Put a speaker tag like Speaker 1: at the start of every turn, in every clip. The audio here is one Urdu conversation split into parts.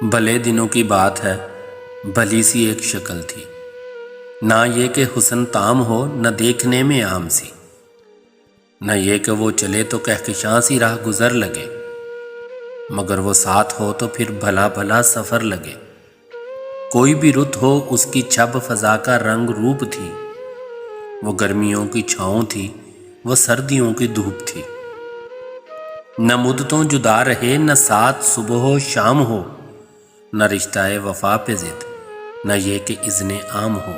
Speaker 1: بھلے دنوں کی بات ہے، بھلی سی ایک شکل تھی، نہ یہ کہ حسن تام ہو، نہ دیکھنے میں عام سی، نہ یہ کہ وہ چلے تو کہکشاں سی راہ گزر لگے، مگر وہ ساتھ ہو تو پھر بھلا بھلا سفر لگے۔ کوئی بھی رت ہو اس کی چھب فضا کا رنگ روپ تھی، وہ گرمیوں کی چھاؤں تھی، وہ سردیوں کی دھوپ تھی۔ نہ مدتوں جدا رہے، نہ ساتھ صبح و شام ہو، نہ رشتہ وفا پہ ضد، نہ یہ کہ اذن عام ہو۔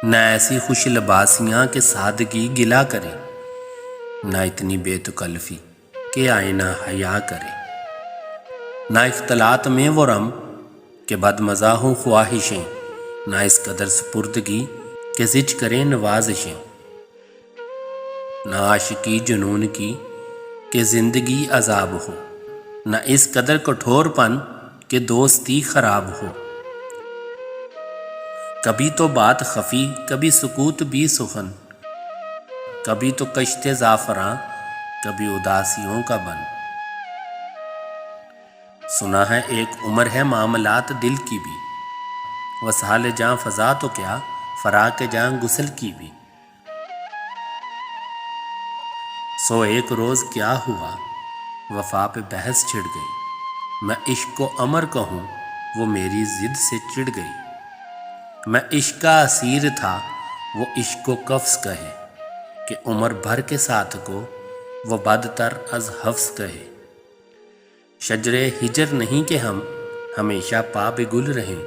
Speaker 1: نہ ایسی خوش لباسیاں کہ سادگی گلا کرے، نہ اتنی بے تکلفی کہ آئینہ حیا کرے۔ نہ اختلاط میں وہ رم کہ بد مزہ ہوں خواہشیں، نہ اس قدر سپردگی کہ زج کریں نوازشیں۔ نہ عاشقی جنون کی کہ زندگی عذاب ہو، نہ اس قدر کٹھور پن کہ دوستی خراب ہو۔ کبھی تو بات خفی، کبھی سکوت بھی سخن، کبھی تو کشت زعفراں، کبھی اداسیوں کا بن۔ سنا ہے ایک عمر ہے معاملات دل کی بھی، وصال جاں فضا تو کیا فراق جاں غسل کی بھی۔ سو ایک روز کیا ہوا، وفا پہ بحث چھڑ گئی، میں عشق کو امر کہوں وہ میری ضد سے چڑ گئی۔ میں عشق کا اسیر تھا، وہ عشق کو قفس کہے، کہ عمر بھر کے ساتھ کو وہ بدتر از حفظ کہے۔ شجر ہجر نہیں کہ ہم ہمیشہ پا بے گل رہیں،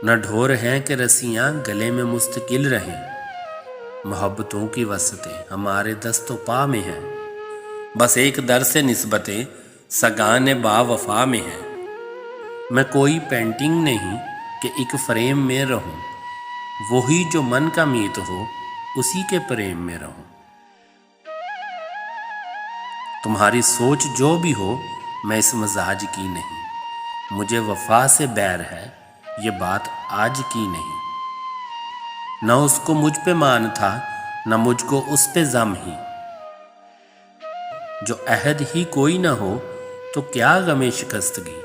Speaker 1: نہ ڈھور ہیں کہ رسیاں گلے میں مستقل رہیں۔ محبتوں کی وسعتیں ہمارے دست و پا میں ہیں، بس ایک در سے نسبتیں سگان با وفا میں ہیں۔ میں کوئی پینٹنگ نہیں کہ ایک فریم میں رہوں، وہی جو من کا میت ہو اسی کے پریم میں رہوں۔ تمہاری سوچ جو بھی ہو میں اس مزاج کی نہیں، مجھے وفا سے بیر ہے یہ بات آج کی نہیں۔ نہ اس کو مجھ پہ مان تھا، نہ مجھ کو اس پہ ذم ہی، جو عہد ہی کوئی نہ ہو تو کیا غم شکستگی۔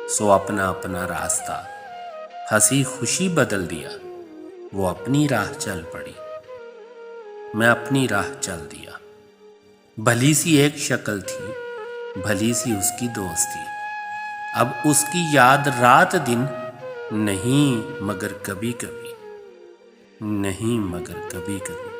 Speaker 1: سو اپنا اپنا راستہ ہنسی خوشی بدل دیا، وہ اپنی راہ چل پڑی، میں اپنی راہ چل دیا۔ بھلی سی ایک شکل تھی، بھلی سی اس کی دوستی، اب اس کی یاد رات دن نہیں مگر کبھی کبھی، نہیں مگر کبھی کبھی۔